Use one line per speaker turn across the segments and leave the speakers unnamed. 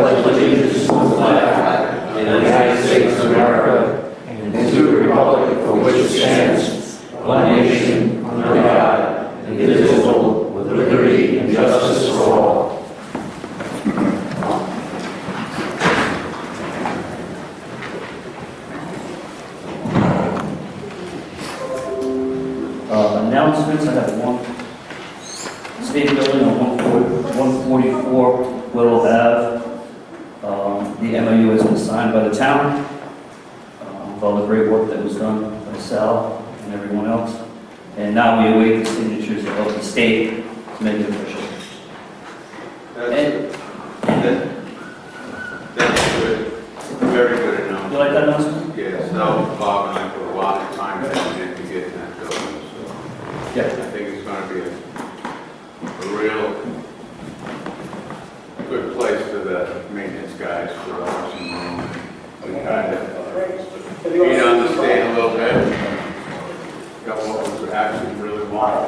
pledge allegiance to the flag of the United States of America and to the republic for which it stands, one nation, under God, indivisible, with liberty and justice for all.
Announcements, I have one. State building on 144 Willow Ave. The MOU has been signed by the town with all the great work that was done by Sal and everyone else. And now we await the signatures of the state to make it official.
That's good. Very good announcement.
You like that announcement?
Yes, no, Bob and I put a lot of time into getting that building, so
Yeah.
I think it's going to be a real good place for the maintenance guys, for the nursing home, to kind of beat on the state a little bit. Got what was actually really wanted.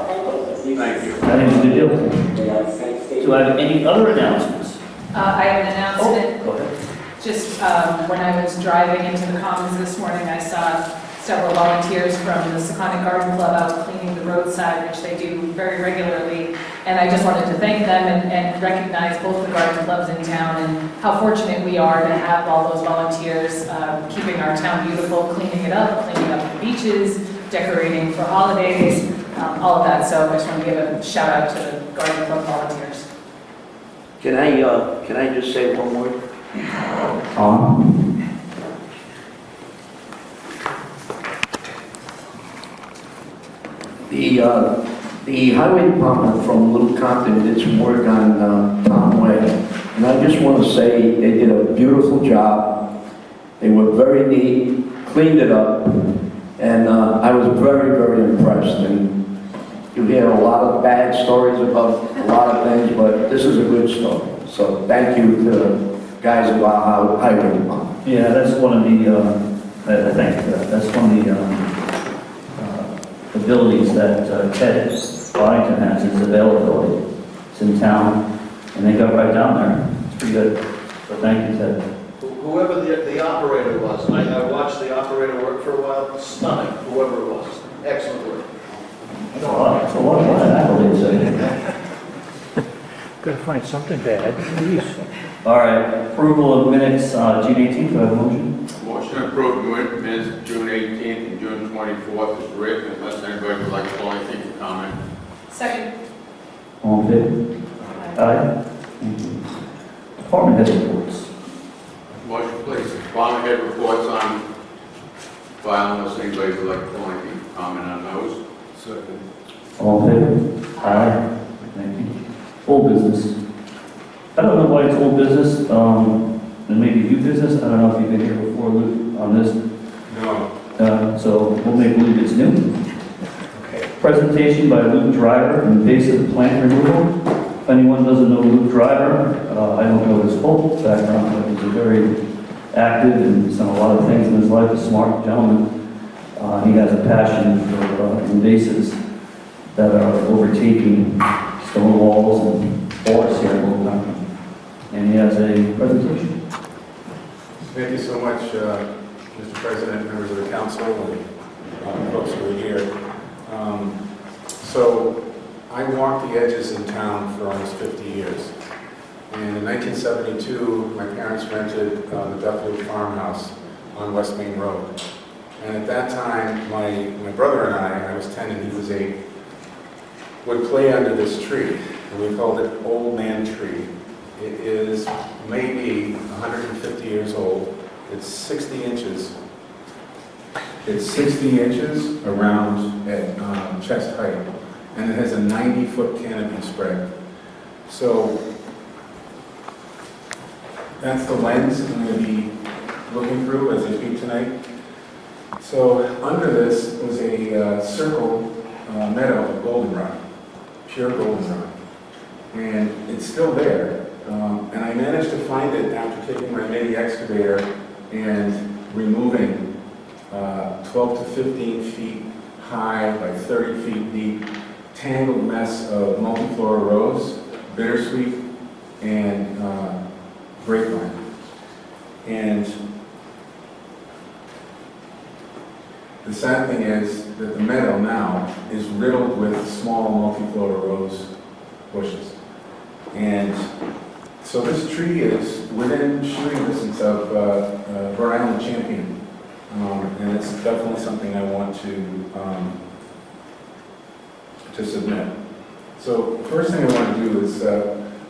Thank you.
I think it's a good deal. Do I have any other announcements?
I have an announcement.
Go ahead.
Just when I was driving into the Commons this morning, I saw several volunteers from the Seconic Garden Club out cleaning the roadside, which they do very regularly. And I just wanted to thank them and recognize both the garden clubs in town and how fortunate we are to have all those volunteers keeping our town beautiful, cleaning it up, cleaning up the beaches, decorating for holidays, all of that. So I just want to give a shout out to the garden club volunteers.
Can I just say one word? The highway department from Little Compton did some work on Tom Way, and I just want to say they did a beautiful job. They were very neat, cleaned it up, and I was very, very impressed. And you hear a lot of bad stories about a lot of things, but this is a good story. So thank you to the guys of our highway department.
Yeah, that's one of the, I think, that's one of the abilities that Ted Boddington has, is availability. It's in town, and they got right down there. It's pretty good. So thank you, Ted.
Whoever the operator was, I watched the operator work for a while, stunning, whoever it was. Excellent work.
That's a lot of accolades.
Gotta find something bad, please.
All right, approval of minutes, June 18th, do I have a motion?
Motion approved minutes June 18th and June 24th is written, unless anybody would like to call anything for comment.
Second.
All in favor? Aye. Thank you. Department head reports.
Motion, please. Department head reports on file, unless anybody would like to call anything for comment on those. Second.
All in favor? Aye. Thank you. Old business. I don't know why it's old business, and maybe new business. I don't know if you've been here before, Luke, on this.
No.
So we'll make believe it's new.
Okay.
Presentation by Luke Driver, invasive plant removal. If anyone doesn't know Luke Driver, I don't know his full background, but he's a very active and he's done a lot of things in his life, a smart gentleman. He has a passion for invasives that are overtaking stone walls and forests here in Old Compton. And he has a presentation.
Thank you so much, Mr. President, members of the council, and folks who are here. So I walked the edges in town for almost 50 years. And in 1972, my parents rented the Duffield farmhouse on West Main Road. And at that time, my brother and I was 10 and he was 8, would play under this tree. And we called it Old Man Tree. It is maybe 150 years old. It's 60 inches. It's 60 inches around at chest height, and it has a 90-foot canopy spread. So that's the lens I'm going to be looking through as I speak tonight. So under this was a circle meadow of goldenrod, pure goldenrod, and it's still there. And I managed to find it after taking my mini excavator and removing 12 to 15 feet high by 30 feet deep, tangled mess of multiflora rose, bittersweet, and grapevine. And the sad thing is that the meadow now is riddled with small multiflora rose bushes. And so this tree is within shooting distance of Rhode Island champion. And it's definitely something I want to submit. So first thing I want to do is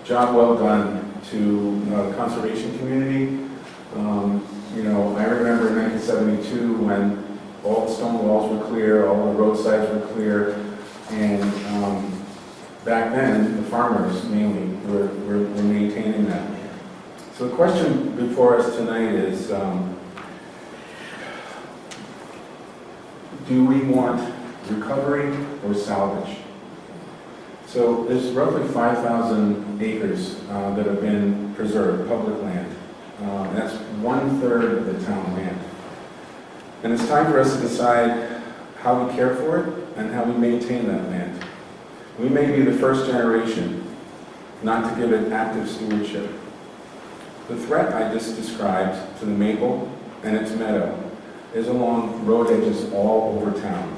job well done to the conservation community. You know, I remember in 1972 when all the stone walls were clear, all the roadsides were clear, and back then the farmers mainly were maintaining that. So the question before us tonight is, do we want recovery or salvage? So there's roughly 5,000 acres that have been preserved, public land. That's 1/3 of the town land. And it's time for us to decide how we care for it and how we maintain that land. We may be the first generation not to give it active stewardship. The threat I just described to the maple and its meadow is along road edges all over town,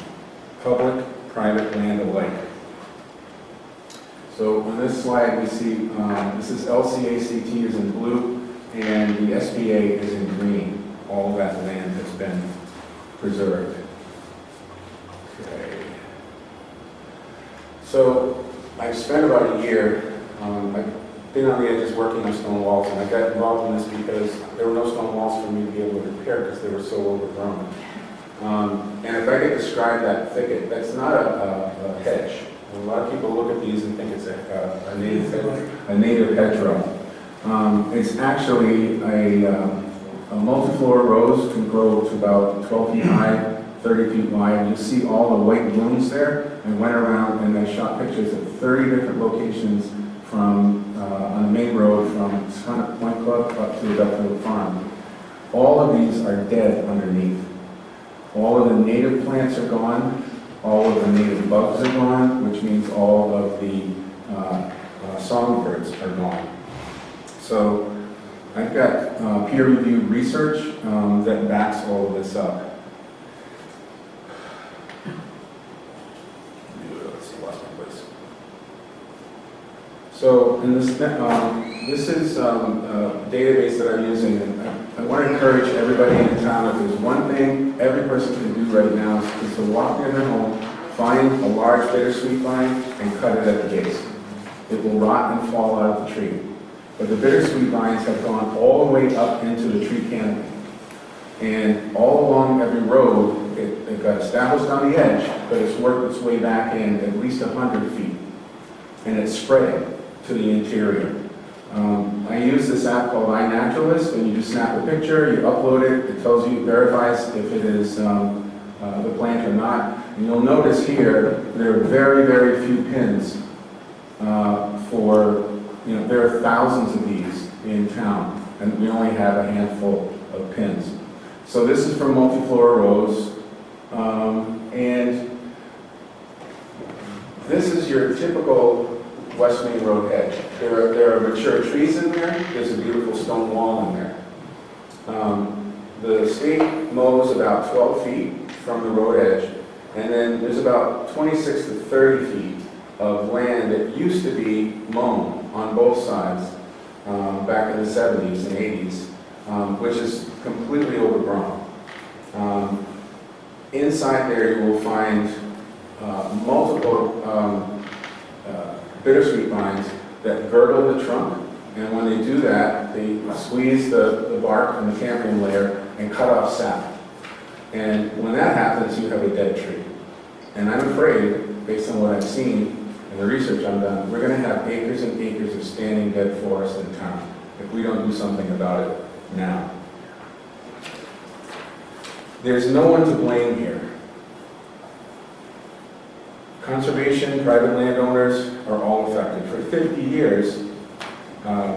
public, private land alike. So on this slide we see, this is LCACT is in blue and the SBA is in green. All of that land has been preserved. Okay. So I've spent about a year, I've been on the edges working on stone walls, and I got involved in this because there were no stone walls for me to be able to repair because they were so overgrown. And if I could describe that thicket, that's not a hedge. A lot of people look at these and think it's a native hedgerow. It's actually a multiflora rose can grow to about 12 feet high, 30 feet wide. You see all the white blooms there. I went around and I shot pictures of 30 different locations from on the main road from Summit Point Club up to the Duffield Farm. All of these are dead underneath. All of the native plants are gone. All of the native bugs are gone, which means all of the songbirds are gone. So I've got peer-reviewed research that backs all of this up. Let's see, lost my place. So in this, this is a database that I'm using. And I want to encourage everybody in town, if there's one thing every person can do right now is to walk near their home, find a large bittersweet vine, and cut it at the base. It will rot and fall out of the tree. But the bittersweet vines have gone all the way up into the tree canopy. And all along every road, it got established on the edge, but it's worked its way back in at least 100 feet. And it's spreading to the interior. I use this app called iNaturalist, and you just snap a picture, you upload it, it tells you, verifies if it is the plant or not. And you'll notice here, there are very, very few pins there are thousands of these in town, and we only have a handful of pins. So this is from multiflora rose, and this is your typical West Main Road hedge. There are mature trees in there. There's a beautiful stone wall in there. The state mows about 12 feet from the road edge, and then there's about 26 to 30 feet of land that used to be mown on both sides back in the 70s and 80s, which is completely overgrown. Inside there you will find multiple bittersweet vines that girdle the trunk, and when they do that, they squeeze the bark and the cambium layer and cut off sap. And when that happens, you have a dead tree. And I'm afraid, based on what I've seen and the research I've done, we're going to have acres and acres of standing dead forest in town if we don't do something about it now. There's no one to blame here. Conservation, private landowners are all affected. For 50 years,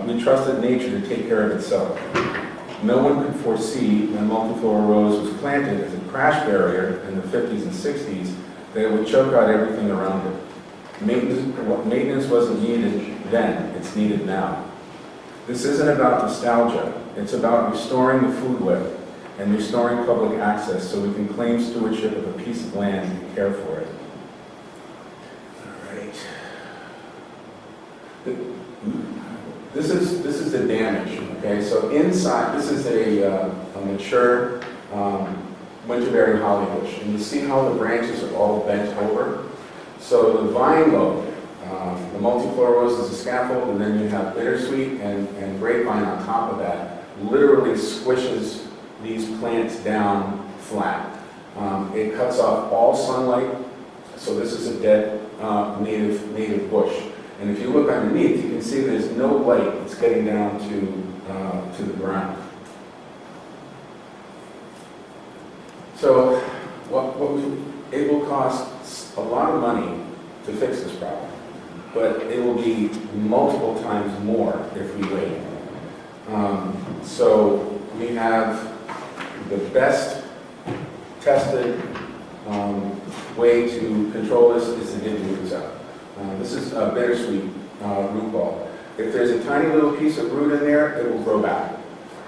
we trusted nature to take care of itself. No one could foresee when multiflora rose was planted as a crash barrier in the 50s and 60s that it would choke out everything around it. Maintenance wasn't needed then, it's needed now. This isn't about nostalgia. It's about restoring the food web and restoring public access so we can claim stewardship of a piece of land and care for it. All right. This is the damage, okay? So inside, this is a mature winterberry holly bush, and you see how the branches are all bent over? So the vine lobe, the multiflora rose is a scaffold, and then you have bittersweet and grapevine on top of that, literally squishes these plants down flat. It cuts off all sunlight, so this is a dead native bush. And if you look underneath, you can see there's no light that's getting down to the ground. So it will cost a lot of money to fix this problem, but it will be multiple times more if we wait. So we have the best tested way to control this is to get the roots out. This is a bittersweet root ball. If there's a tiny little piece of root in there, it will grow back.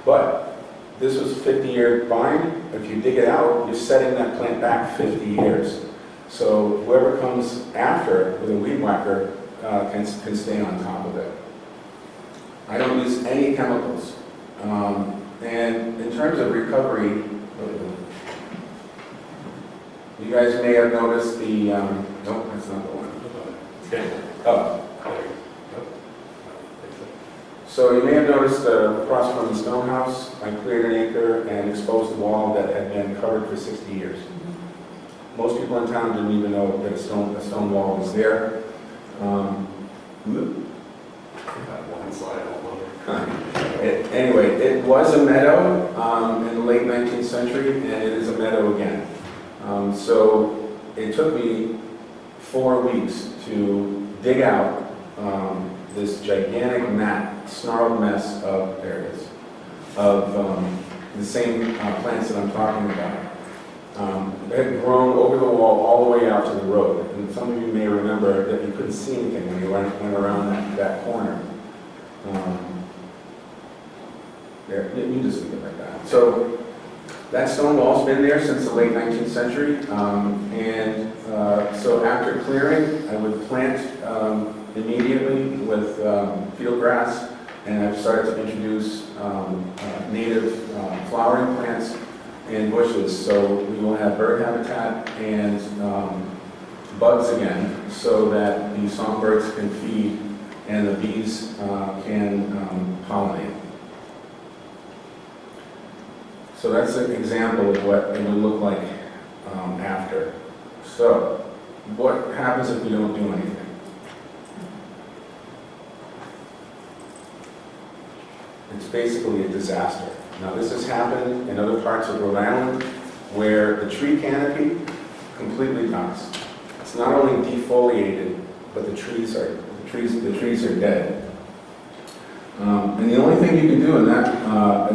But this was a 50-year vine. If you dig it out, you're setting that plant back 50 years. So whoever comes after with a weed whacker can stay on top of it. I don't use any chemicals. And in terms of recovery, you guys may have noticed the, nope, that's not the one. Oh. So you may have noticed across from the stone house, I cleared an acre and exposed a wall that had been covered for 60 years. Most people in town didn't even know that a stone wall was there. Anyway, it was a meadow in the late 19th century, and it is a meadow again. So it took me 4 weeks to dig out this gigantic snarled mess of areas of the same plants that I'm talking about. They had grown over the wall all the way out to the road, and some of you may remember that you couldn't see anything when you went around that corner. There, you just leave it like that. So that stone wall's been there since the late 19th century, so after clearing, I would plant immediately with field grass, and I've started to introduce native flowering plants and bushes, so we will have bird habitat and bugs again, so that the songbirds can feed and the bees can pollinate. So that's an example of what it would look like after. So, what happens if we don't do anything? It's basically a disaster. Now, this has happened in other parts of Rhode Island where the tree canopy completely dies. It's not only defoliated, but the trees are dead. And the only thing you can do in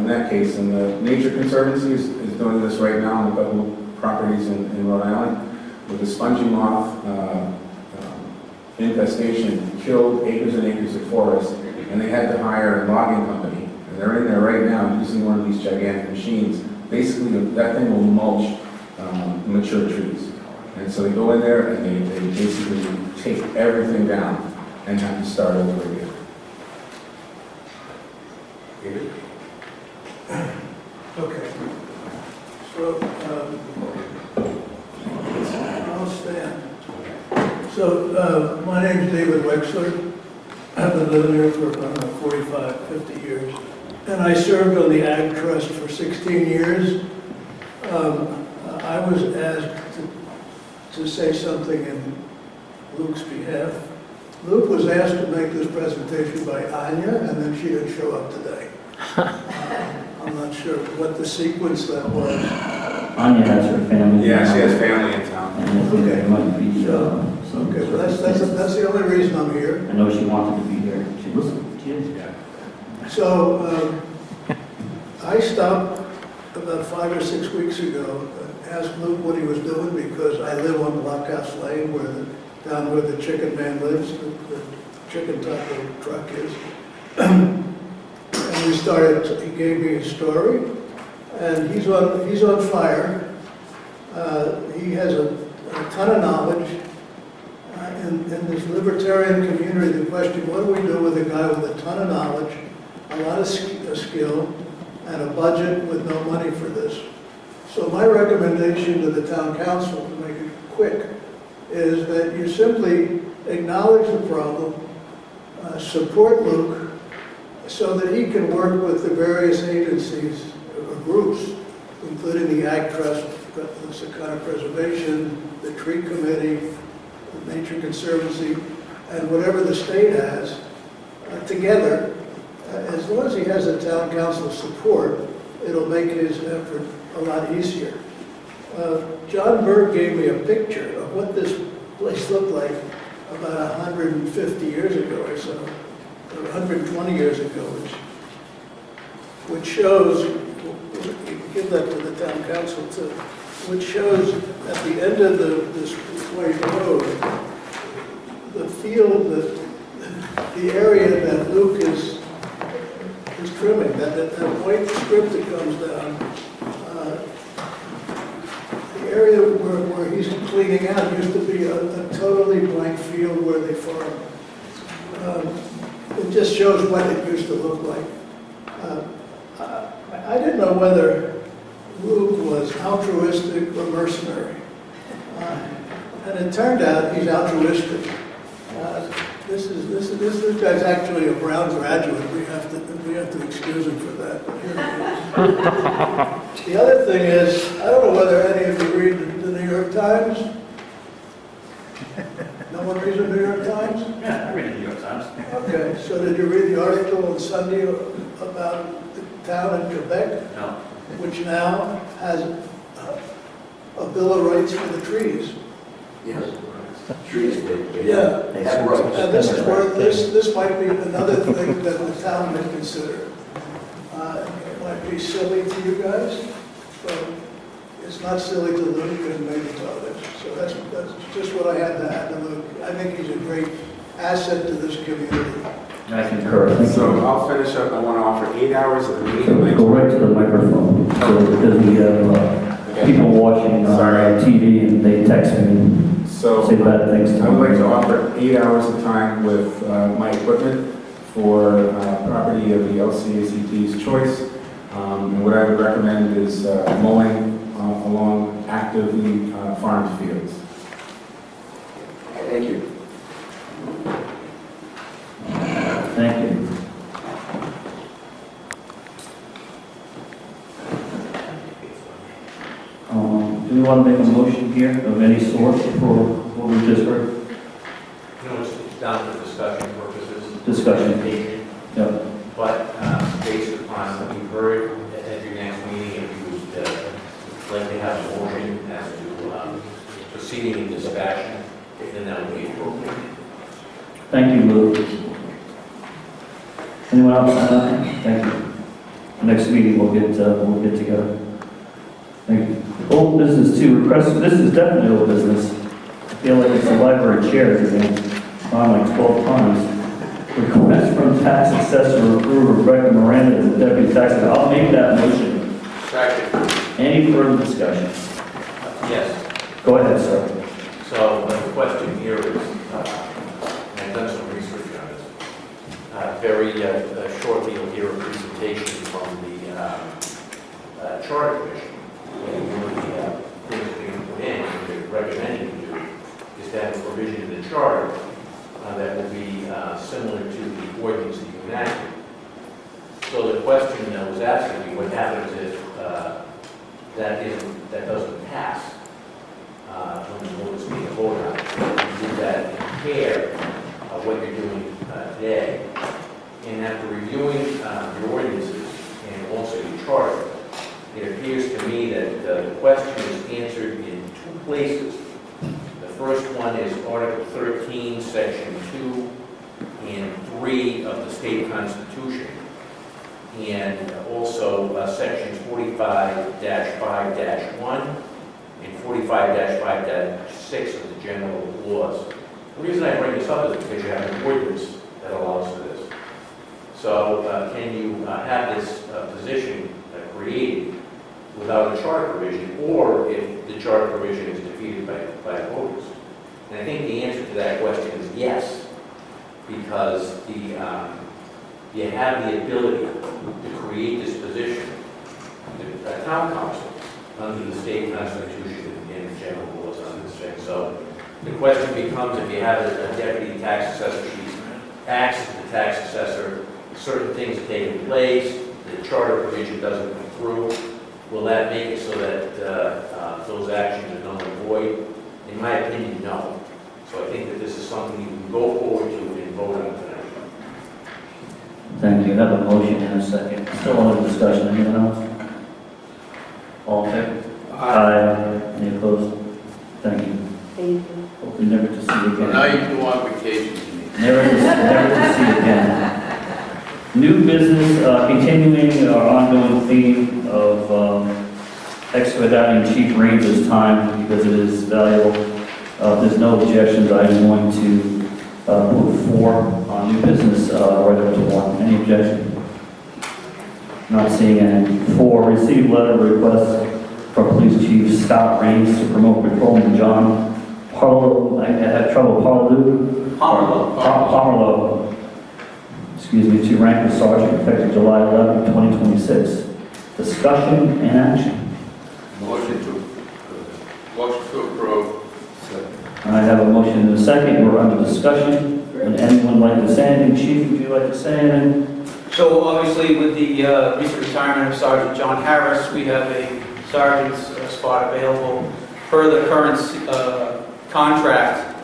that case, and the Nature Conservancy is doing this right now on a couple of properties in Rhode Island, with the spongy moth infestation, killed acres and acres of forest, and they had to hire a logging company. And they're in there right now using one of these gigantic machines. Basically, that thing will mulch mature trees. And so they go in there and they basically take everything down and have to start over again. David?
Okay. So, I'll stand. So, my name's David Wexler. I've been living here for, 45, 50 years. And I served on the Ag Trust for 16 years. I was asked to say something in Luke's behalf. Luke was asked to make this presentation by Anya, and then she didn't show up today. I'm not sure what the sequence that was.
Anya has her family.
Yeah, she has family in town.
And I think there might be
Okay, well, that's the only reason I'm here.
I know she wanted to be here. She listened. She is.
Yeah.
So, I stopped about 5 or 6 weeks ago and asked Luke what he was doing because I live on Blockhouse Lane down where the chicken man lives, the chicken taco truck is. he gave me his story, and he's on fire. He has a ton of knowledge. In this libertarian community, the question, what do we do with a guy with a ton of knowledge, a lot of skill, and a budget with no money for this? So my recommendation to the town council, to make it quick, is that you simply acknowledge the problem, support Luke, so that he can work with the various agencies or groups, including the Ag Trust, the Sakana Preservation, the Tree Committee, the Nature Conservancy, and whatever the state has, together. As long as he has the town council support, it'll make his effort a lot easier. John Berg gave me a picture of what this place looked like about 150 years ago or so, or 120 years ago, which shows, you can give that to the town council too, which shows at the end of this white road, the field, the area that Luke is trimming, that white strip that comes down, the area where he's cleaning out used to be a totally blank field where they farm. It just shows what it used to look like. I didn't know whether Luke was altruistic or mercenary. And it turned out he's altruistic. This guy's actually a Brown graduate. We have to excuse him for that. The other thing is, I don't know whether any of you read the New York Times. No one reads the New York Times?
Yeah, I read the New York Times.
Okay, so did you read the article on Sunday about the town in Quebec?
No.
Which now has a Bill of Rights for the trees.
Yes. Trees,
Yeah.
they have rights.
And this is where, this might be another thing that the town may consider. It might be silly to you guys, but it's not silly to Luke and maybe to others. So that's just what I had to add to Luke. I think he's a great asset to this community.
I concur. Thank you.
So I'll finish up. I want to offer 8 hours of the
So
meeting.
go right to the microphone, so because we have people watching
Sorry.
TV and they text me and
So
say bad things to
I would like to
me.
offer 8 hours of time with my equipment for property of the LCACT's choice. And what I would recommend is mowing along actively farmed fields.
Thank you.
Thank you. Do we want to make a motion here of any sort for what we just heard?
No, it's down for discussion purposes.
Discussion. Yep.
But based upon what you've heard at your next meeting, if you would like to have a motion as to proceeding in this fashion, then that would be appropriate.
Thank you, Lou. Anyone else? Thank you. Next meeting, we'll get together. Thank you. Old business too, request, this is definitely old business. I feel like it's the library chairs again, on like 12 times. Request from tax assessor to approve Rebecca Miranda as the deputy tax collector. I'll make that motion.
Second.
Any further discussion?
Yes.
Go ahead, sir.
So the question here is, and I've done some research on this. Very shortly, you'll hear a presentation from the Charter Commission. And one of the things that we put in, and they're recommending to do, is to have a provision in the charter that will be similar to the ordinance that you enacted. So the question that was asked of you, what happens if that doesn't pass? When the vote is being voted on, does that impair what you're doing today? And after reviewing your ordinances and also your charter, it appears to me that the question is answered in two places. The first one is Article 13, Section 2 and 3 of the state constitution, and also Sections 45-5-1 and 45-5-6 of the general laws. The reason I bring this up is because you have an ordinance that allows for this. So can you have this position created without a charter provision, or if the charter provision is defeated by voters? And I think the answer to that question is yes, because you have the ability to create this position, a town council, under the state constitution and the general laws on this thing. So the question becomes, if you have a deputy tax assessor, she acts as the tax assessor, certain things are taking place, the charter provision doesn't come through, will that make it so that those actions are null and void? In my opinion, no. So I think that this is something you can go forward to and vote on tonight.
Thank you. I have a motion and a second. Still on discussion. Anyone else? All in favor? Aye. Any opposed? Thank you. Hopefully never to see you
So now
again.
you can go on vacation to me.
Never to see you again. New business, continuing our ongoing theme of expediting Chief Ranger's time because it is valuable. If there's no objections, I'm going to move 4 on new business right up to 1. Any objection? Not seeing any. 4, receive letter of request from Police Chief Scott Raines to promote patrolman John Parlo, I had trouble, Parlo, excuse me, to rank as sergeant effective July 11, 2026. Discussion and action.
Motion to approve.
I have a motion and a second. We're under discussion. Would anyone like to say anything? Chief, would you like to say anything?
So obviously with the recent retirement of Sergeant John Harris, we have a sergeant's spot available. Per the current contract,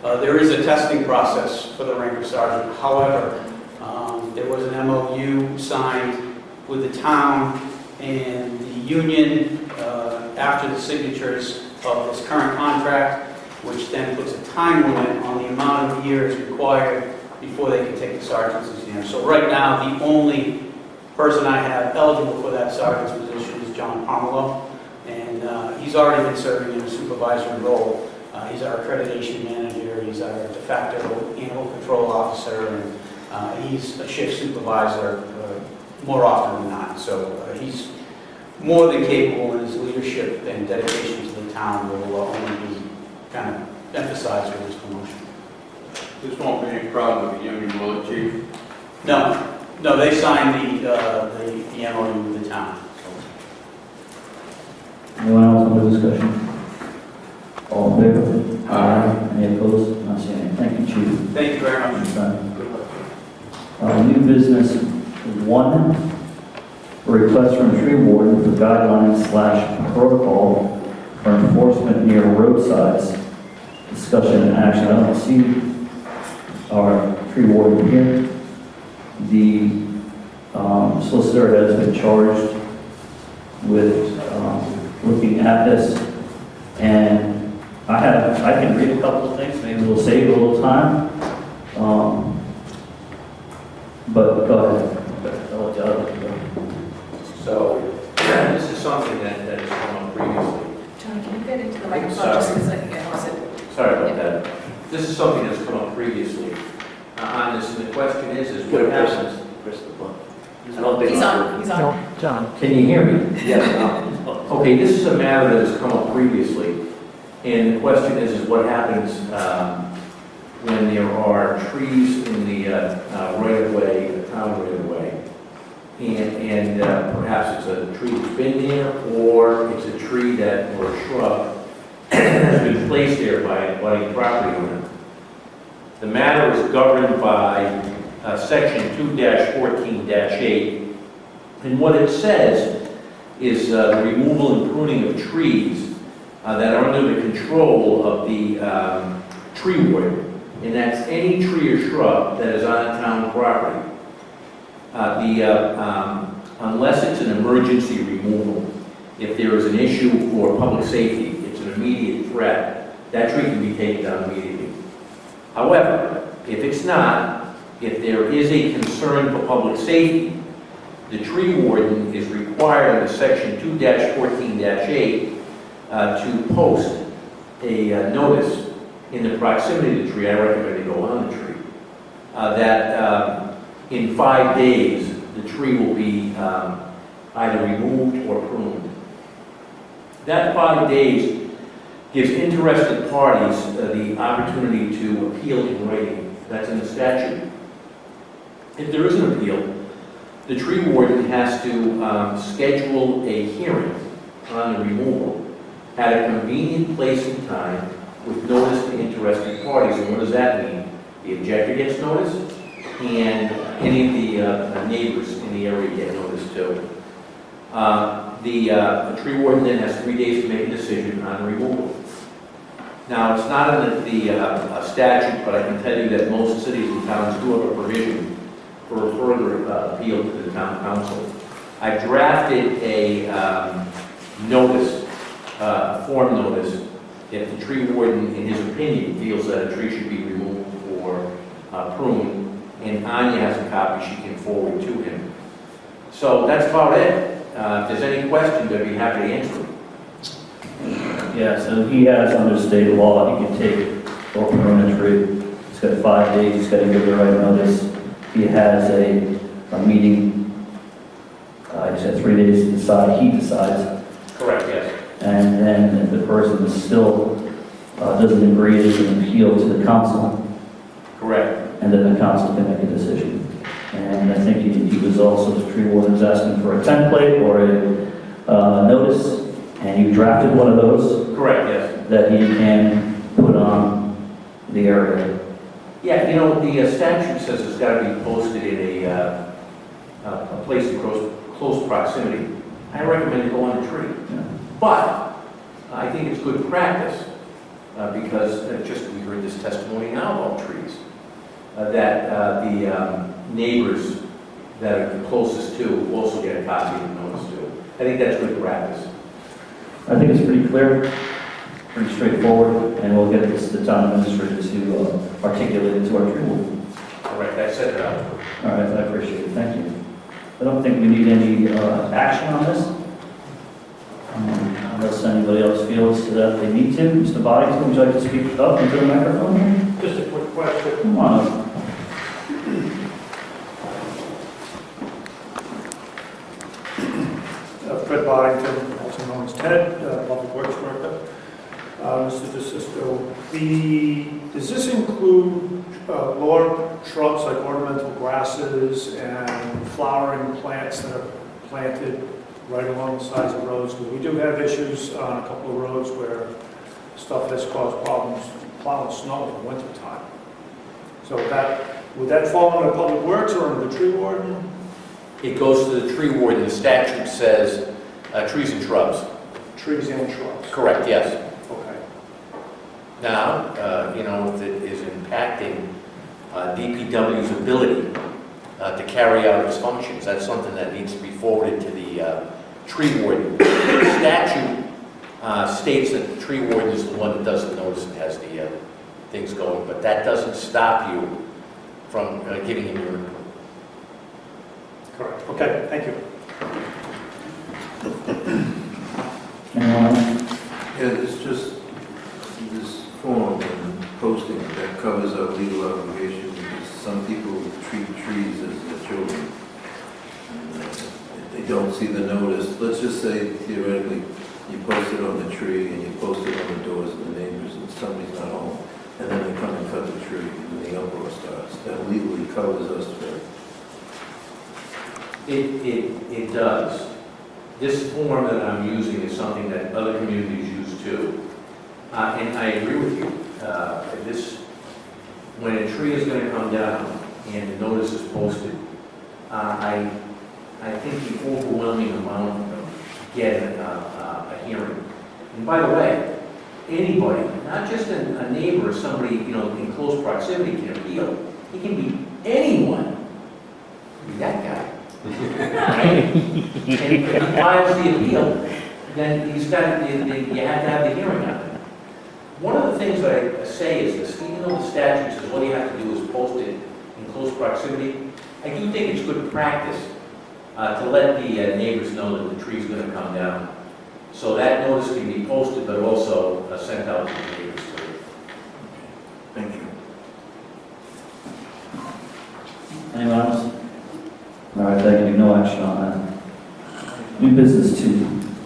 there is a testing process for the rank of sergeant. However, there was an MOU signed with the town and the union after the signatures of this current contract, which then puts a time limit on the amount of years required before they can take the sergeant's exam. So right now, the only person I have eligible for that sergeant's position is John Pomelo, and he's already been serving in a supervisory role. He's our accreditation manager, he's our de facto animal control officer, and he's a shift supervisor more often than not. So he's more than capable, in his leadership and dedication to the town will only be kind of emphasized with this promotion.
This won't be any problem with the union, will it, Chief?
No, they signed the MOU with the town.
Anyone else on the discussion? All in favor? Aye. Any opposed? Not seeing any. Thank you, Chief.
Thank you very much.
New business 1, a request from tree warden for guidelines/protocol for enforcement near roadsides. Discussion and action. I don't see our tree warden here. The solicitor has been charged with looking at this, and I can read a couple of things. Maybe we'll save a little time. But go ahead. I'll let the others go.
So this is something that has come up previously.
John, can you get into the microphone just because I think I lost it?
Sorry about that. This is something that's come up previously on this, and the question is what happens?
He's on.
No, John.
Can you hear me?
Yes,
Okay, this is a matter that has come up previously, and the question is what happens when there are trees in the right-of-way, the town right-of-way, and perhaps it's a tree that's been there, or it's a tree that, or a shrub has been placed there by a property owner. The matter is governed by Section 2-14-8, and what it says is the removal and pruning of trees that are under the control of the tree warden, and that's any tree or shrub that is on town property. Unless it's an emergency removal, if there is an issue for public safety, it's an immediate threat, that tree can be taken down immediately. However, if it's not, if there is a concern for public safety, the tree warden is required under Section 2-14-8 to post a notice in the proximity of the tree. I recommend they go on the tree, that in 5 days, the tree will be either removed or pruned. That 5 days gives interested parties the opportunity to appeal in writing. That's in the statute. If there is an appeal, the tree warden has to schedule a hearing on the removal at a convenient place and time with notice to interested parties. And what does that mean? The objector gets notice, and any of the neighbors in the area get notice too. The tree warden then has 3 days to make a decision on removal. Now, it's not in the statute, but I can tell you that most cities and towns do have a provision for a further appeal to the town council. I drafted a notice, a form notice, if the tree warden, in his opinion, feels that a tree should be removed or pruned, and Anya has a copy she can forward to him. So that's about it. If there's any questions, I'd be happy to answer them.
Yeah, so he has under state law, he can take or prune a tree. He's got 5 days, he's got to give the right notice. He has a meeting, he said 3 days to decide, he decides.
Correct, yes.
And then if the person still doesn't agree, they can appeal to the council,
Correct.
and then the council can make a decision. And I think he was also, the tree warden was asking for a template or a notice, and you drafted one of those
Correct, yes.
that he can put on the area.
Yeah, you know, the statute says it's got to be posted in a place in close proximity. I recommend you go on a tree.
Yeah.
But I think it's good practice, because just we heard this testimony now about trees, that the neighbors that are the closest to also get a copy of the notice too. I think that's good practice.
I think it's pretty clear, pretty straightforward, and we'll get this to the town administrator to articulate it to our tree warden.
Correct, I said that.
All right, I appreciate it, thank you. I don't think we need any action on this, unless anybody else feels that they need to. Mr. Boddington, would you like to speak up into the microphone?
Just a quick question.
Come on up.
Fred Boddington, also known as Ted, Public Works Director. Mr. DeSisto, does this include lower shrubs like ornamental grasses and flowering plants that are planted right along the sides of roads? Because we do have issues on a couple of roads where stuff has caused problems plowing snow in the wintertime. So would that fall under Public Works or under the tree warden?
It goes to the tree warden. The statute says trees and shrubs.
Trees and shrubs.
Correct, yes.
Okay.
Now, you know, if it is impacting DPW's ability to carry out its functions, that's something that needs to be forwarded to the tree warden. The statute states that the tree warden is the one that does the notice and has the things going, but that doesn't stop you from giving him your input.
Correct. Okay, thank you.
Anyone else?
Yeah, it's just this form and posting that covers our legal obligation, because some people treat trees as their children. And, they don't see the notice. Let's just say theoretically, you post it on the tree and you post it on the doors of the neighbors and somebody's not home, and then they come and cut the tree and the uproar starts. That legally covers us for.
It does. This form that I'm using is something that other communities use too. And I agree with you. When a tree is going to come down and the notice is posted, I think the overwhelming amount of them get a hearing. And by the way, anybody, not just a neighbor or somebody, you know, in close proximity can appeal. It can be anyone. It can be that guy. Right? And if he files the appeal, then you have to have the hearing on it. One of the things that I say is this: even though the statute says all you have to do is post it in close proximity, I do think it's good practice to let the neighbors know that the tree's going to come down. So that notice can be posted, but also sent out to the neighbors.
Thank you.
Anyone else? All right, thank you, no action on that. New business 2,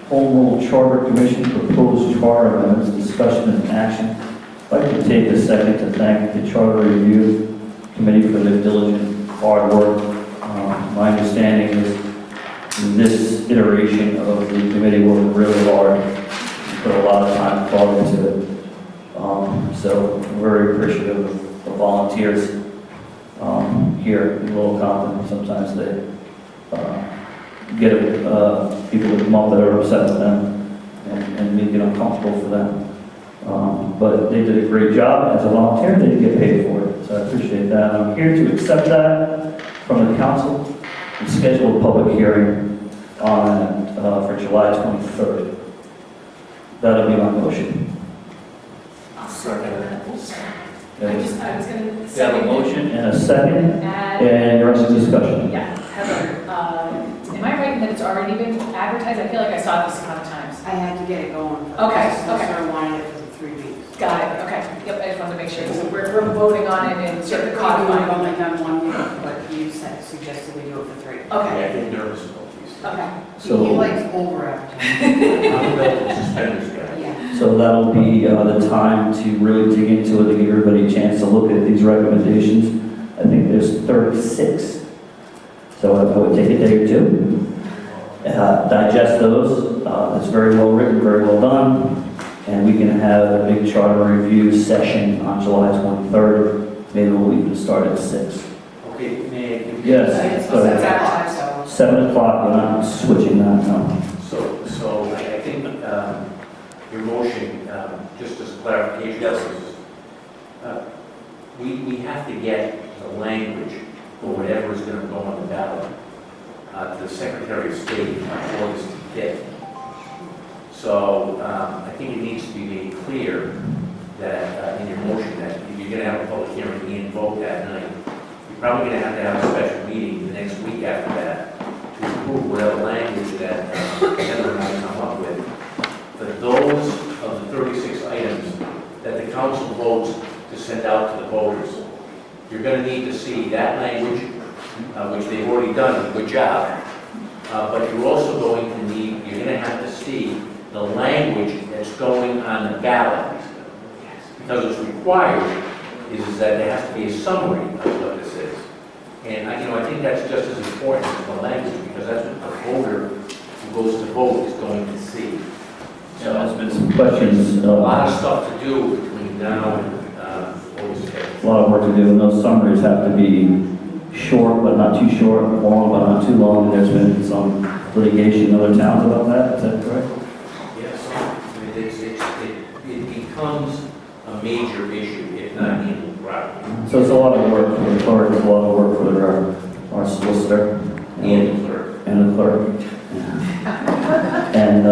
Home Rule Charter Commission proposed charter amendments, discussion and action. I'd like to take a second to thank the Charter Review Committee for their diligent, hard work. My understanding is this iteration of the committee worked really hard, put a lot of time and thought into it. So I'm very appreciative of the volunteers here in Little Compton. Sometimes they get people to come up that are upset with them and make it uncomfortable for them. But they did a great job. As a volunteer, they did get paid for it. So I appreciate that. I'm here to accept that from the council and schedule a public hearing for July 23rd. That'll be my motion.
I'll second that. I was going to
We have a motion and a second,
add,
and the rest is discussion.
yeah, Heather, am I right that it's already been advertised? I feel like I saw this a lot of times.
I had to get it going.
Okay,
I
okay.
wanted it for 3 weeks.
Got it, okay. Yep, I just wanted to make sure, because we're voting on it and sort of
I've
codifying.
only done 1 week, but you suggested we do it for 3.
Okay,
Yeah, get nervous about these things.
okay.
So-
He likes over advertising.
I'm a belt and suspenders guy.
Yeah.
So that'll be the time to really dig into it, to give everybody a chance to look at these recommendations. I think there's 36. So I would take a day or two, digest those. It's very well written, very well done. And we can have a big charter review session on July 23rd. Maybe we'll even start at 6.
Okay, may I?
Yes.
It's
So
supposed to advertise, so.
7 o'clock, we're not switching that, no.
So I think your motion, just as clarification, we have to get the language for whatever is going to go on the ballot to the Secretary of State on August 5th. So I think it needs to be made clear that in your motion that if you're going to have a public hearing and vote that night, you're probably going to have a special meeting the next week after that to approve whatever language that Heather and I come up with. For those of the 36 items that the council votes to send out to the voters, you're going to need to see that language, which they've already done a good job, but you're also going to need, you're going to have to see the language that's going on the ballot. Because what's required is that there has to be a summary of what this is. And I think that's just as important as the language, because that's what the voter who goes to vote is going to see.
So there's been some questions.
A lot of stuff to do between now and August 5th.
A lot of work to do, and those summaries have to be short, but not too short, long, but not too long. There's been some litigation in other towns about that, is that correct?
Yes, it becomes a major issue if not handled properly.
So it's a lot of work for the clerk, it's a lot of work for our solicitor.
And the clerk.
And the clerk. And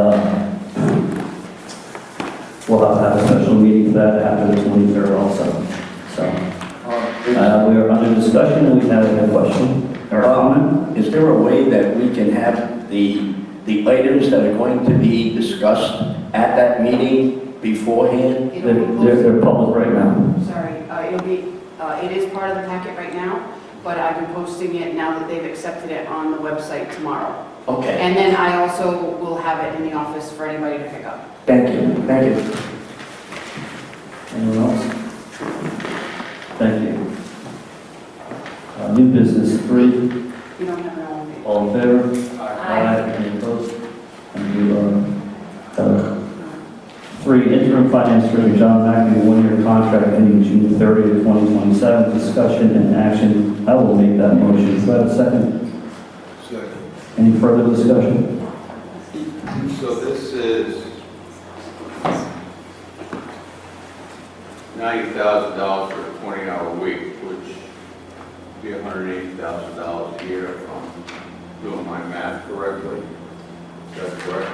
we'll have a special meeting for that after the 23rd also. So we are under discussion, and we have a question or a comment.
Is there a way that we can have the items that are going to be discussed at that meeting beforehand?
They're public right now.
Sorry, it is part of the packet right now, but I've been posting it now that they've accepted it on the website tomorrow.
Okay,
And then I also will have it in the office for anybody to pick up.
thank you, thank you.
Anyone else? Thank you. New business 3,
You don't have an all in favor.
all in favor?
Aye.
Any opposed? Thank you. 3, interim finance director John Mackey, 1-year contract ending June 30th, 2027, discussion and action. I will make that motion. Do I have a second?
Second.
Any further discussion?
So this is $90,000 for a 20-hour week, which would be $180,000 a year if I'm doing my math correctly. Is that correct?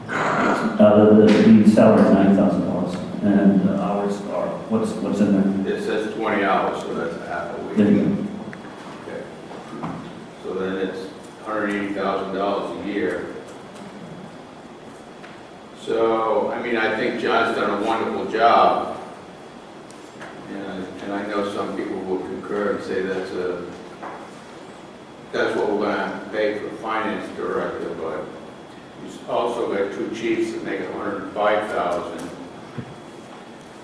The salary is $90,000, and the hours are, what's in there?
It says 20 hours, so that's half a week.
There you
Okay. So then it's $180,000 a year. So, I mean, I think John's done a wonderful job. And I know some people will concur and say that's a that's what we're gonna pay for the finance director, but he's also got two chiefs that make $105,000.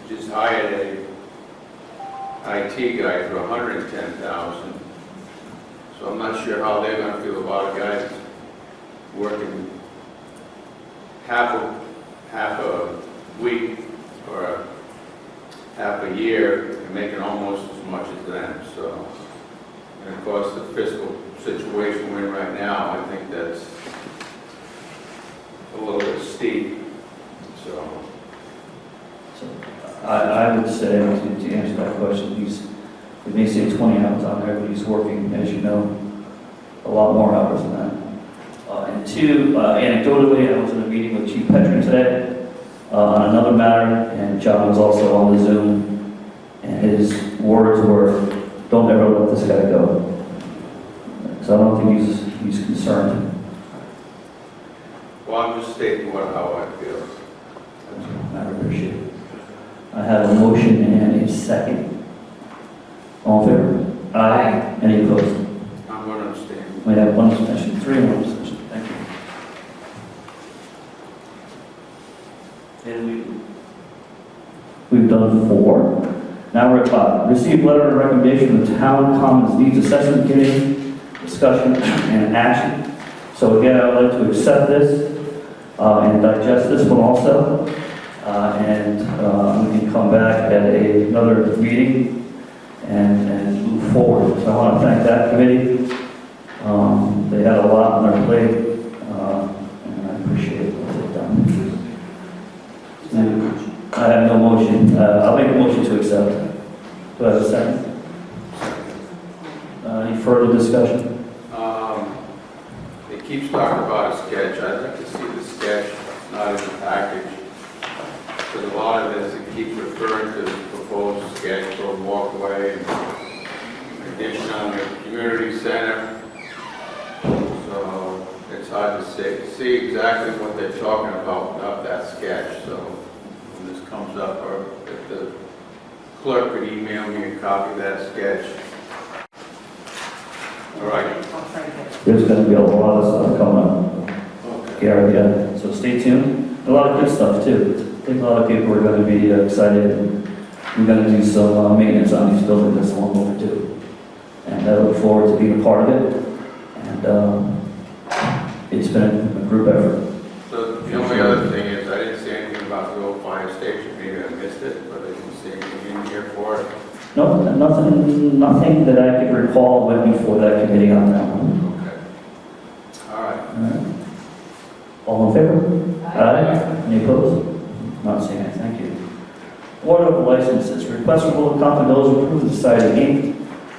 Just hired a IT guy for $110,000. So I'm not sure how they're gonna feel about a guy that's working half a week or half a year and making almost as much as them, so. And of course, the fiscal situation we're in right now, I think that's a little bit steep, so.
I would say, to answer that question, we may say 20 hours on there, but he's working, as you know, a lot more hours than that. And two, anecdotally, I was in a meeting with Chief Petrie today on another matter, and John was also on the Zoom, and his words were, "Don't ever let this guy go." So I don't think he's concerned.
Well, I'm just stating how I feel.
I appreciate it. I have a motion and a second. All in favor? Aye. Any opposed?
I'm going to abstain.
We have one abstention, 3 and 1 abstention. Thank you. And we've done 4. Now we're at 5. Receive letter of recommendation from the Town Commons Needs Assessment Committee, discussion and action. So again, I would like to accept this and digest this one also. And we can come back at another meeting and move forward. So I want to thank that committee. They had a lot on their plate, and I appreciate what they've done. I have no motion. I'll make a motion to accept. Do I have a second? Any further discussion?
It keeps talking about a sketch. I'd like to see the sketch, not in the package. Because a lot of this, it keeps referring to the proposed sketch for a walkway and addition on the community center. So it's hard to see exactly what they're talking about without that sketch. So when this comes up, or if the clerk could email me a copy of that sketch. All right.
There's going to be a lot of stuff coming up.
Okay.
Gary, yeah. So stay tuned. A lot of good stuff too. I think a lot of people are going to be excited. And we're going to do some maintenance on these buildings that's long overdue. And I look forward to being a part of it. And it's been a group effort.
So the only other thing is, I didn't see anything about the old fire station. Maybe I missed it, but I didn't see anything in here for it.
No, nothing that I could recall went before that committee on that one.
Okay. All right.
All right. All in favor? Aye. Any opposed? Not seeing it, thank you. Order of licenses. Request from Little Compton Village Improvement Society, Inc.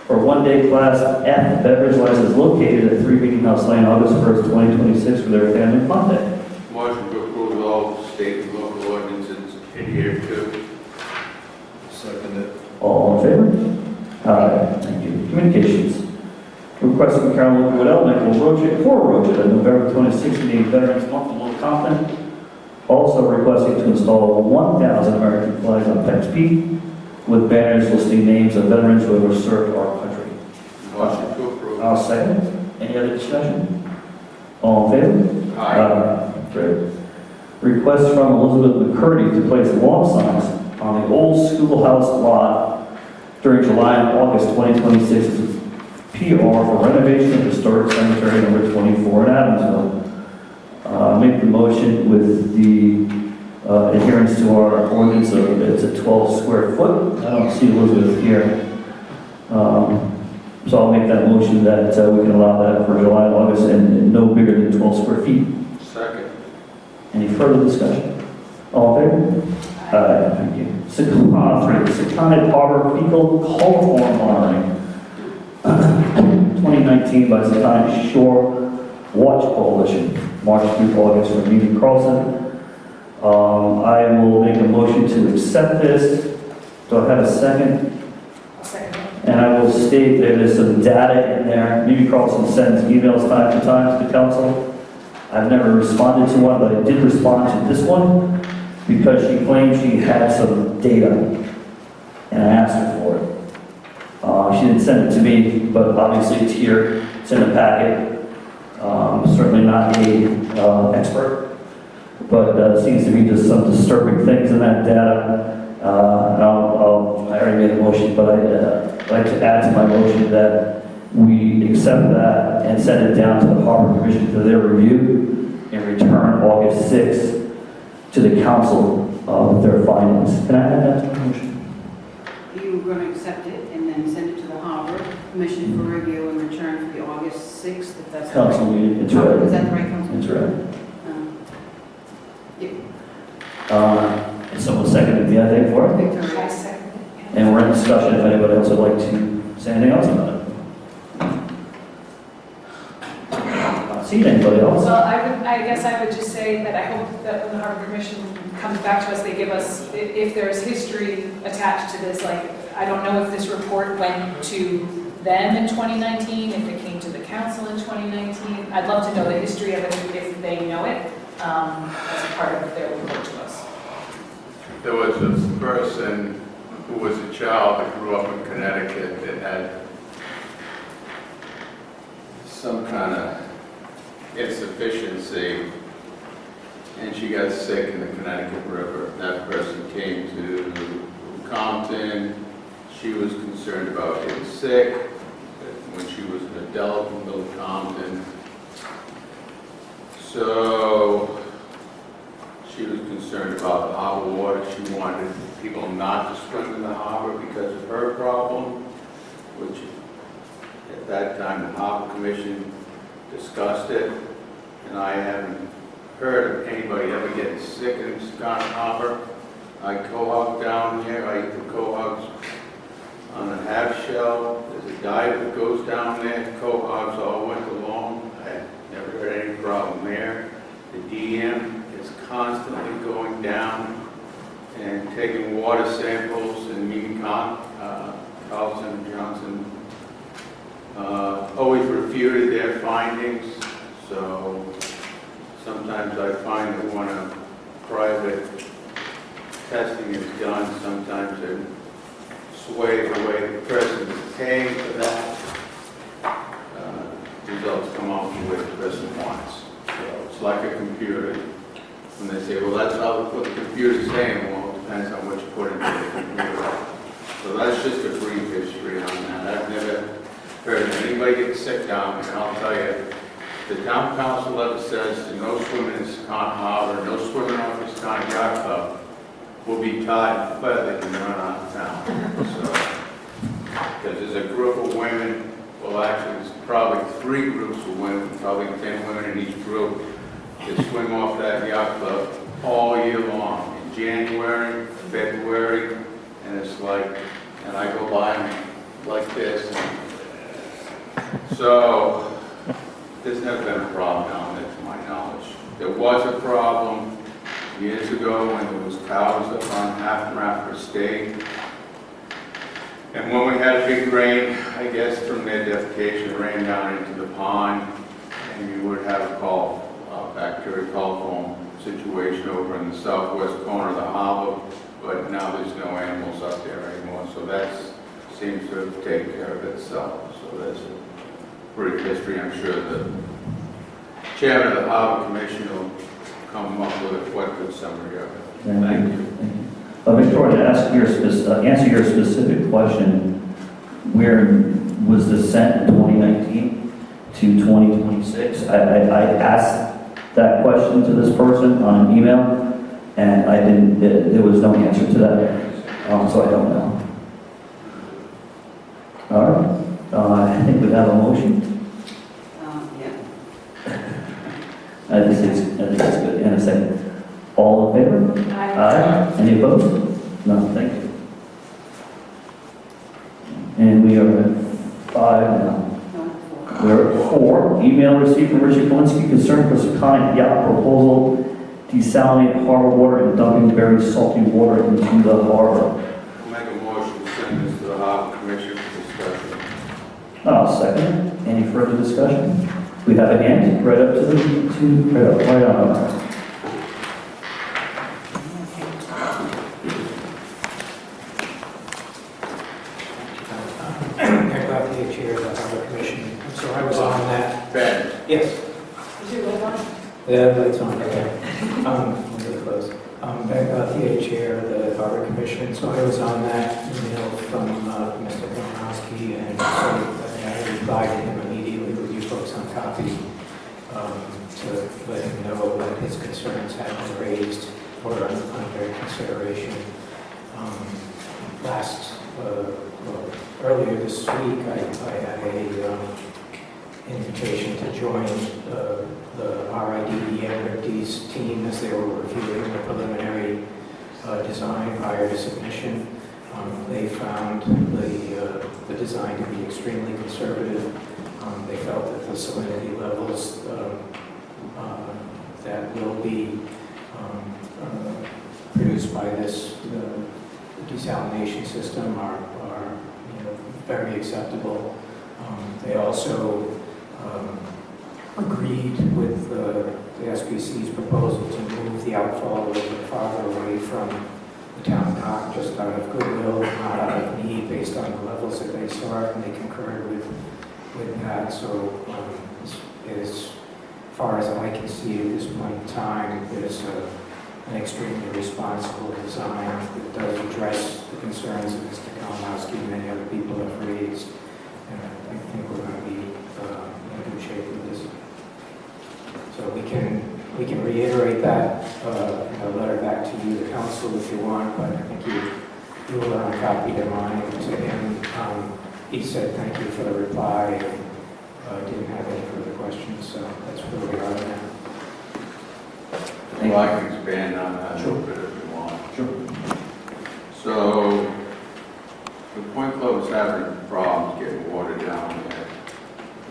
for one-day Class F beverage license located at 3 Meeting House Lane, August 1st, 2026 for their family fun day.
Motion to approve all state and local ordinances adhered to.
Second it.
All in favor? Aye. Thank you. Communications. Request from Carol Woodell, Michael Rocha, for Rocha, on November 26th, being Veterans Month in Little Compton. Also requesting to install 1,000 American flags on Peck's Peak with banners listing names of veterans who have served our country.
Motion to approve.
I'll second. Any other discussion? All in favor?
Aye.
Great. Request from Elizabeth McCurdy to place lawn signs on the old schoolhouse lot during July and August 2026 as a PR for renovation of historic cemetery number 24 in Adamsville. Make the motion with the adherence to our ordinance of it's a 12 square foot. I don't see Elizabeth here. So I'll make that motion that we can allow that for July and August and no bigger than 12 square feet.
Second.
Any further discussion? All in favor? Thank you. Seconded Harbor Fecal Coliform Monitoring. 2019 by Seconded Shore Watch Coalition. March through August for Meeting Carlson. I will make a motion to accept this. Do I have a second?
I'll second it.
And I will state that there's some data in there. Mimi Carlson sends emails time to time to the council. I've never responded to one, but I did respond to this one because she claimed she had some data, and I asked her for it. She didn't send it to me, but obviously it's here. It's in the packet. Certainly not a expert, but seems to be just some disturbing things in that data. And I already made a motion, but I'd like to add to my motion that we accept that and send it down to the Harbor Commission for their review and return August 6th to the council with their findings. Can I add that to the motion?
You were going to accept it and then send it to the Harbor Commission for review and return for the August 6th, if that's the right.
Council meeting, it's
Is
right.
that the right council?
It's right.
Yeah.
And someone seconded me, I think, for it.
Victoria.
I second it.
And we're in discussion if anybody else would like to say anything else about it. Not seeing anybody else.
Well, I guess I would just say that I hope that when the Harbor Commission comes back to us, they give us, if there's history attached to this, like, I don't know if this report went to them in 2019, if it came to the council in 2019. I'd love to know the history of it if they know it, as a part of their report to us.
There was a person who was a child that grew up in Connecticut that had some kind of insufficiency, and she got sick in the Connecticut River. That person came to Compton. She was concerned about getting sick. When she was an adult in Little Compton, so she was concerned about the harbor water. She wanted people not to swim in the harbor because of her problem, which at that time the Harbor Commission discussed it, and I haven't heard of anybody ever getting sick in Scott Harbor. I cohog down here. I eat the cohogs on a half shell. There's a dive that goes down there. Cohogs all winter long. I never heard any problem there. The DM is constantly going down and taking water samples and meeting Carlson and Johnson always refuted their findings. So sometimes I find that when a private testing is done, sometimes they're swayed the way the person is paying for that. Results come out the way the person wants. So it's like a computer. When they say, well, that's what the computer's saying, well, it depends on what you put into the computer. So that's just a brief history on that. I've never heard of anybody get sick down here. And I'll tell you, the town council letter says no swimming in Scott Harbor, no swimming off the Scott Yacht Club will be tied and feathered and run out of town. So, because there's a group of women, well, actually, there's probably 3 groups of women, probably 10 women in each group, that swim off that yacht club all year long, in January, February, and it's like, and I go by them like this. So, there's never been a problem down there, to my knowledge. There was a problem years ago when there was cows up on Half State. And when we had a big rain, I guess from their defecation, it ran down into the pond, and you would have a bacteria coliform situation over in the southwest corner of the harbor, but now there's no animals up there anymore, so that seems to have taken care of itself. So that's a brief history. I'm sure the chairman of the Harbor Commission will come up with a quite good summary of it. Thank you.
Victoria, to answer your specific question, where was this sent in 2019 to 2026? I asked that question to this person on an email, and there was no answer to that, so I don't know. All right, I think we have a motion.
Yeah.
I think it's good. And a second. All in favor?
Aye.
Any opposed? No, thank you. And we are at 5 now. We're at 4. Email received from Richard Kalinsky concerning Corsicana yacht proposal, desalinate harbor water and dumping very salty water into the harbor.
I'll make a motion to send this to the Harbor Commission for discussion.
I'll second it. Any further discussion? We have a hand right up to right on.
Gauthier, Chair of the Harbor Commission. So I was on that.
Ben,
Yes.
Is your light on?
Yeah, lights on, okay. I'm really close. Ben Gauthier, Chair of the Harbor Commission. So I was on that email from Mr. Kalinowski, and so I replied to him immediately with you folks on copy to let him know that his concerns had been raised or under consideration. Earlier this week, I had a invitation to join the RIDE's team as they were reviewing the preliminary design prior to submission. They found the design to be extremely conservative. They felt that the salinity levels that will be produced by this desalination system are very acceptable. They also agreed with the SBC's proposal to move the outfall a little bit farther away from the town dock, just out of goodwill, not out of need, based on the levels that they saw, and they concurred with that. So as far as I can see at this point in time, it is an extremely responsible design that does address the concerns that Mr. Kalinowski and many other people have raised. And I think we're going to be in good shape with this. So we can reiterate that in a letter back to you, the council, if you want, but I think you were on copy to mine to him. He said thank you for the reply and didn't have any further questions, so that's where we are now.
well, I can expand on that a little bit if you want.
Sure.
So, the Point Club is having problems getting water down there.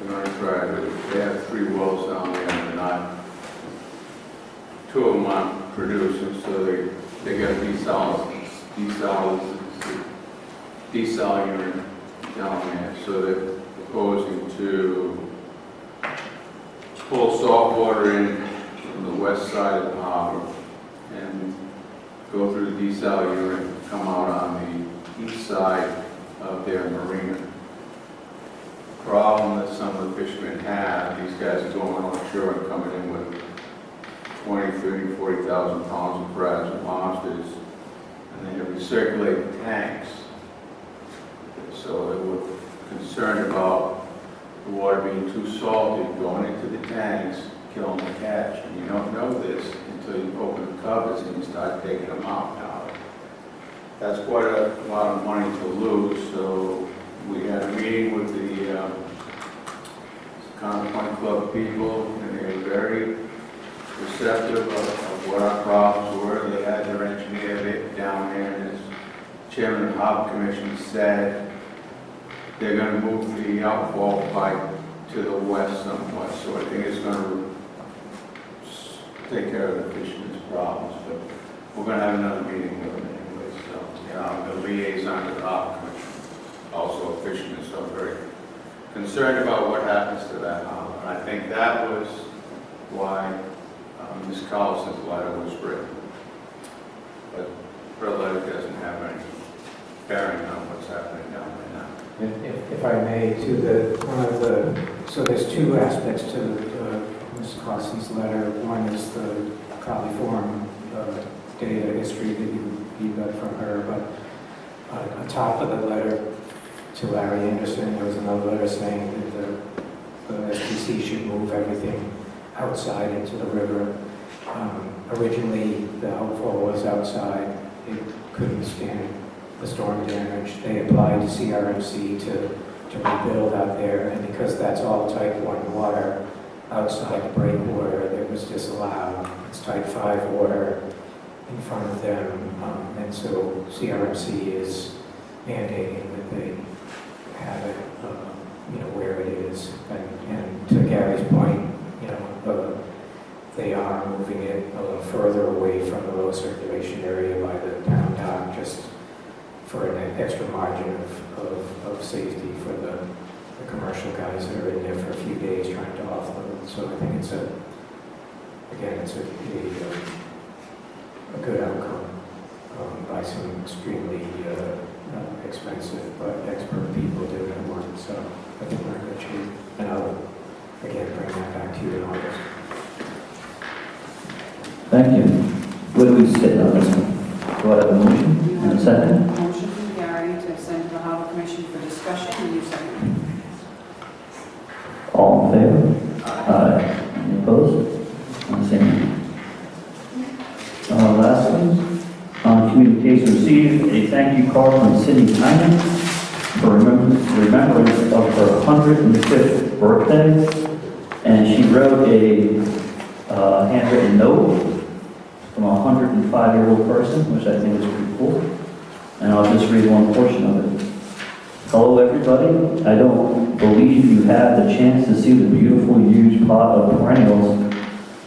We're gonna try to, they have 3 wells down there and they're not, 2 of them aren't producing, so they got desal unit down there. So they're proposing to pull salt water in from the west side of the harbor and go through the desal unit, come out on the east side of their marina. Problem that some of the fishermen have, these guys are going offshore and coming in with 20, 30, 40,000 pounds of crabs and lobsters, and they have recirculating tanks. So they were concerned about the water being too salty, going into the tanks, killing the catch. And you don't know this until you open the covers and you start taking them out. Now, that's quite a lot of money to lose, so we had a meeting with the Compton Club people, and they were very receptive of what our problems were. They had their engineer down there, and as Chairman of the Harbor Commission said, they're going to move the outfall pipe to the west somewhat, so I think it's going to take care of the fishermen's problems. But we're going to have another meeting with them anyway, so the liaison to the Harbor Commission, also a fisherman, so I'm very concerned about what happens to that harbor. And I think that was why Ms. Collison's letter was written. But her letter doesn't have any bearing on what's happening down there now.
If I may, so there's 2 aspects to Ms. Clausen's letter. One is the coliform data history that you got from her, but on top of the letter to Larry Anderson, there was another letter saying that the SPC should move everything outside into the river. Originally, the outfall was outside. It couldn't stand the storm damage. They applied to CRMC to rebuild out there, and because that's all type 1 water outside the breakwater, it was disallowed. It's type 5 water in front of them, and so CRMC is mandating that they have it, where it is. And to Gary's point, they are moving it a little further away from the low circulation area by the town dock, just for an extra margin of safety for the commercial guys that are in there for a few days trying to offload. So I think it's a good outcome by some extremely expensive but expert people doing the work. So
Thank you. Where do we sit on this one? Do I have a motion and a second?
Motion from Gary to send to the Harbor Commission for discussion, and you second.
All in favor? Aye. Any opposed? On the same. Lastly, on communication received, a thank you card from Cindy Hyman for remembrance of her 105th birthday. And she wrote a handwritten note from a 105-year-old person, which I think is pretty cool. And I'll just read one portion of it. Hello, everybody. I don't believe you had the chance to see the beautiful, huge pot of perennials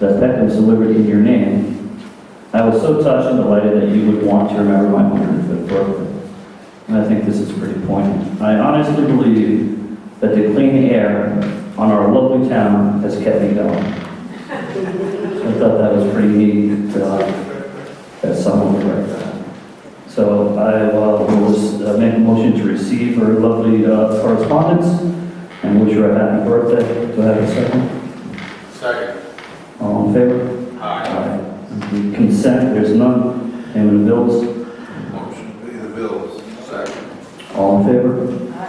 that Beckham's delivered in your name. I was so touched and delighted that you would want to remember my 105th birthday. And I think this is pretty poignant. I honestly believe that the clean air on our lovely town has kept me going. I thought that was pretty neat that someone would write that. So I will just make a motion to receive her lovely correspondence and wish her a happy birthday. Do I have a second?
Second.
All in favor?
Aye.
Consent, there's none. Payment of bills?
Motion to pay the bills.
Second.
All in favor?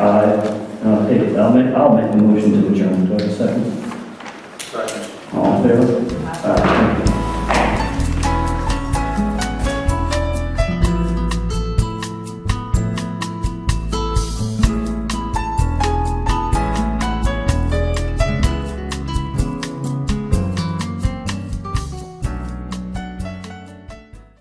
Aye. I'll make a motion to adjourn. Do I have a second?
Second.
All in favor?